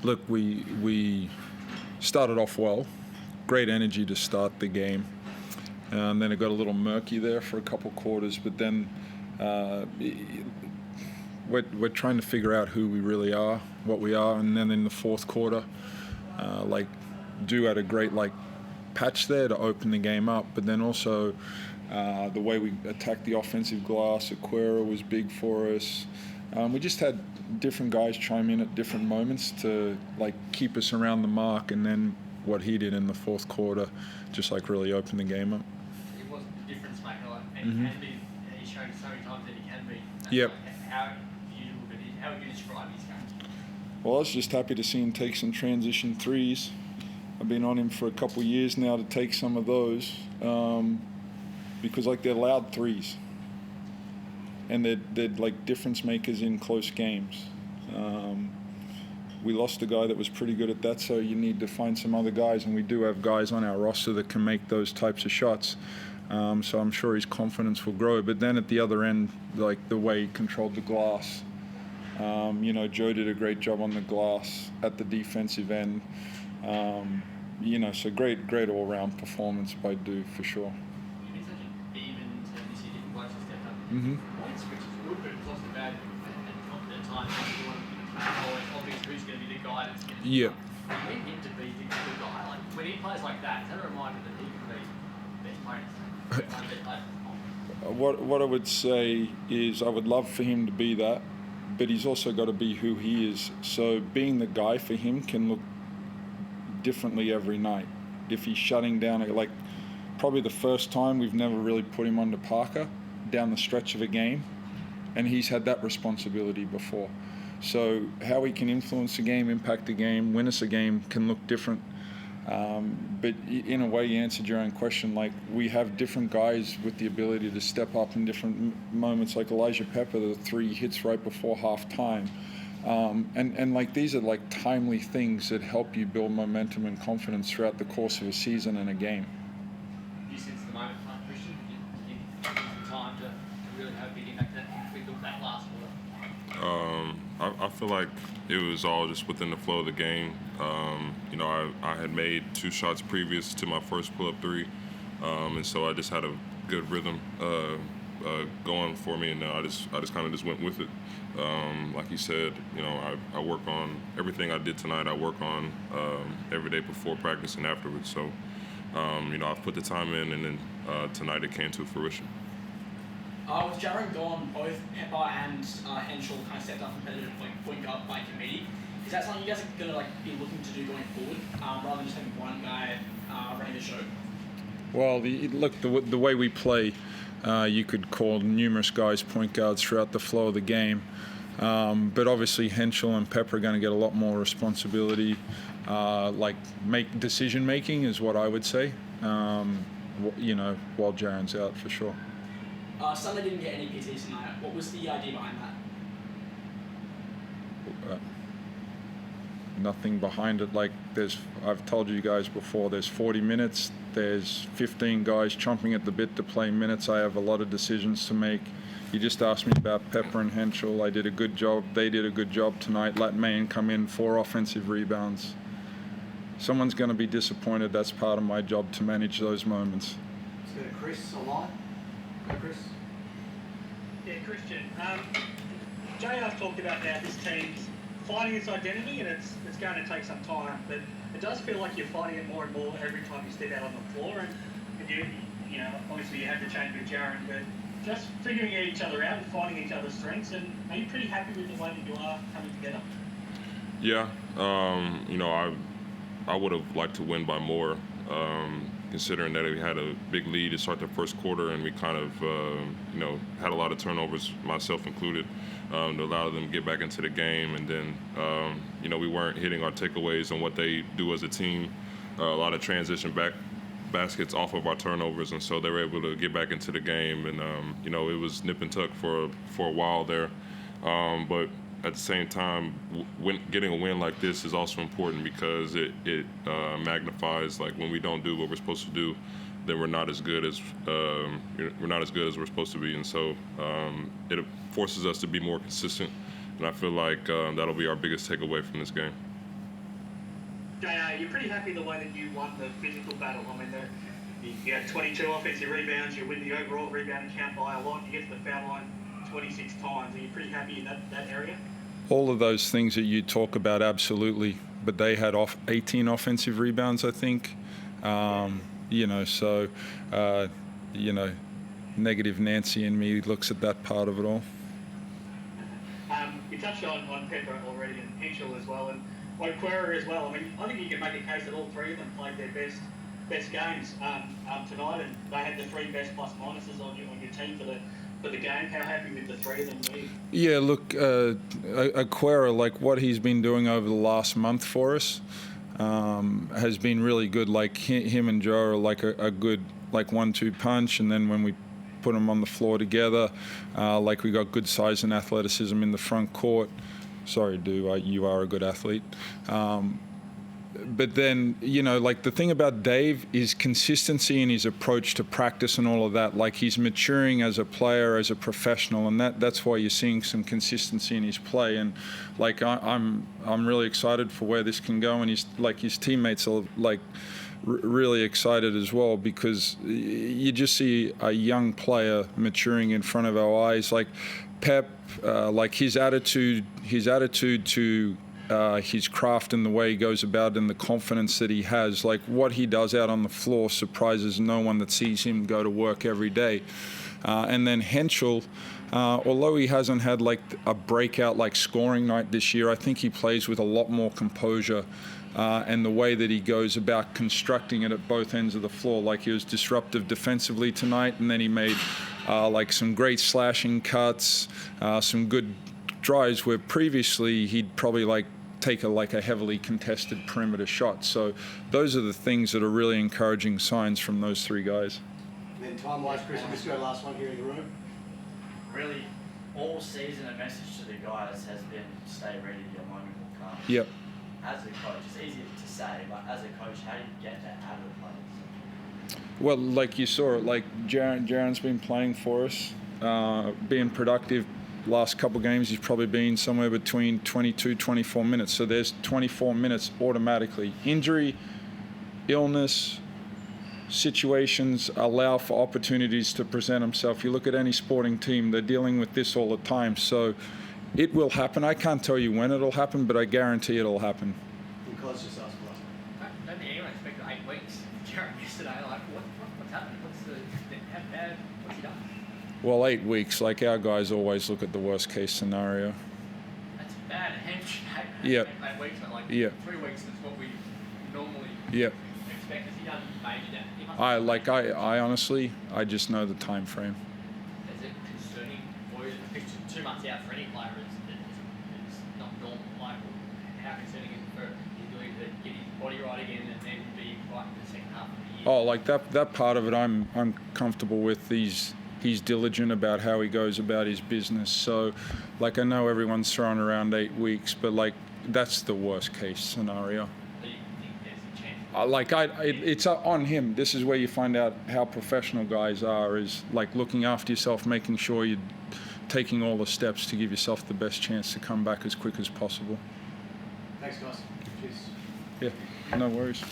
look, we started off well, great energy to start the game, and then it got a little murky there for a couple quarters. But then we're trying to figure out who we really are, what we are, and then in the fourth quarter, Drew had a great patch there to open the game up, but then also the way we attacked the offensive glass, Aquera was big for us. We just had different guys chime in at different moments to keep us around the mark, and then what he did in the fourth quarter just really opened the game up. It was the difference maker, and he can be. He's shown so many times that he can be. Yep. How would you describe his game? Well, I was just happy to see him take some transition threes. I've been on him for a couple of years now to take some of those because they're loud threes. And they're difference makers in close games. We lost a guy that was pretty good at that, so you need to find some other guys, and we do have guys on our roster that can make those types of shots. So I'm sure his confidence will grow. But then at the other end, the way he controlled the glass, Joe did a great job on the glass at the defensive end. So great all-round performance by Drew for sure. You've been such an even team this year, different blokes have stepped up. Mm-hmm. Which is good, but it's also bad at times. Always obvious who's going to be the guy that's going to be. Yeah. You need him to be the guy. When he plays like that, is that a reminder that he can be the best player? What I would say is I would love for him to be that, but he's also got to be who he is. So being the guy for him can look differently every night. If he's shutting down, probably the first time we've never really put him onto Parker down the stretch of a game, and he's had that responsibility before. So how he can influence a game, impact a game, win us a game can look different. But in a way, you answered your own question. We have different guys with the ability to step up in different moments, like Elijah Pepper, the 3 hits right before halftime. And these are timely things that help you build momentum and confidence throughout the course of a season and a game. You sense the moment, Kristian, you think it's time to really have a big impact if we look that last quarter? I feel like it was all just within the flow of the game. I had made 2 shots previous to my first pull-up 3, and so I just had a good rhythm going for me, and I just kind of went with it. Like you said, I work on everything I did tonight. I work on every day before practice and afterwards. So, I've put the time in, and then tonight it came to fruition. With Jaron gone, both Pepper and Henschel kind of stepped up competitive point guard by committee. Is that something you guys are going to be looking to do going forward, rather than just having one guy running the show? Well, the way we play, you could call numerous guys point guards throughout the flow of the game. But obviously Henschel and Pepper are going to get a lot more responsibility. Make decision making is what I would say. While Jaron's out for sure. Sunday didn't get any PTs tonight. What was the idea behind that? Nothing behind it. I've told you guys before, there's 40 minutes. There's 15 guys chomping at the bit to play minutes. I have a lot of decisions to make. You just asked me about Pepper and Henschel. I did a good job. They did a good job tonight. Let Mayan come in, 4 offensive rebounds. Someone's going to be disappointed. That's part of my job to manage those moments. Let's go to Chris online. Go, Chris. Yeah, Kristian. JR's talked about now this team's finding its identity, and it's going to take some time, but it does feel like you're finding it more and more every time you step out on the floor. And you obviously you had to change with Jaron, but just figuring each other out and finding each other's strengths. And are you pretty happy with the way that you are coming together? Yeah, I would have liked to win by more, considering that we had a big lead to start the first quarter, and we kind of, had a lot of turnovers, myself included, to allow them to get back into the game. And then, we weren't hitting our takeaways on what they do as a team. A lot of transition baskets off of our turnovers, and so they were able to get back into the game. And, it was nip and tuck for a while there. But at the same time, getting a win like this is also important because it magnifies, when we don't do what we're supposed to do, then we're not as good as we're supposed to be, and so it forces us to be more consistent. And I feel like that'll be our biggest takeaway from this game. JR, you're pretty happy the way that you won the physical battle. I mean, you had 22 offensive rebounds, you win the overall rebounding count by a lot, you get to the foul line 26 times. Are you pretty happy in that area? All of those things that you talk about, absolutely. But they had 18 offensive rebounds, I think. Negative Nancy in me looks at that part of it all. You touched on Pepper already and Henschel as well, and Quera as well. I mean, I think you can make a case that all three of them played their best games tonight, and they had the three best plus minuses on your team for the game. How happy with the three of them being? Yeah, look, Quera, like what he's been doing over the last month for us, has been really good. Like him and Joe are like a good like 1-2 punch, and then when we put them on the floor together, like we got good size and athleticism in the front court. Sorry, you are a good athlete. But then, like the thing about Dave is consistency in his approach to practice and all of that. Like he's maturing as a player, as a professional, and that's why you're seeing some consistency in his play. And like I'm really excited for where this can go. And his teammates are like really excited as well, because you just see a young player maturing in front of our eyes. Like Pep, like his attitude to his craft and the way he goes about it and the confidence that he has, like what he does out on the floor surprises no one that sees him go to work every day. And then Henschel, although he hasn't had like a breakout like scoring night this year, I think he plays with a lot more composure. And the way that he goes about constructing it at both ends of the floor. Like he was disruptive defensively tonight, and then he made like some great slashing cuts, some good drives where previously he'd probably like take a heavily contested perimeter shot. So those are the things that are really encouraging signs from those three guys. And then time-wise, Kristian, let's go last one here in the room. Really, all season a message to the guys has been stay ready, your moment will come. Yep. As a coach, it's easy to say, but as a coach, how do you get that out of the players? Well, like you saw, like Jaren's been playing for us, being productive. Last couple of games, he's probably been somewhere between 22, 24 minutes. So there's 24 minutes automatically. Injury, illness, situations allow for opportunities to present himself. You look at any sporting team, they're dealing with this all the time. So it will happen. I can't tell you when it'll happen, but I guarantee it'll happen. Because just ask I don't think anyone expected 8 weeks. Jared yesterday, like, what's happening? How bad? What's he done? Well, 8 weeks, like our guys always look at the worst case scenario. That's bad. Yep. 8 weeks, but like 3 weeks is what we normally expect. Has he done maybe that? I honestly, I just know the time frame. Is it concerning for you? Because 2 months out for any player is not normal. Like, how concerning is it for his ability to get his body right again and then be right in the second half of the year? Oh, like that part of it, I'm comfortable with. He's diligent about how he goes about his business. So, like, I know everyone's throwing around 8 weeks, but like that's the worst case scenario. Do you think there's a chance? It's on him. This is where you find out how professional guys are, is like looking after yourself, making sure you're taking all the steps to give yourself the best chance to come back as quick as possible. Thanks, guys. Cheers. Yeah, no worries.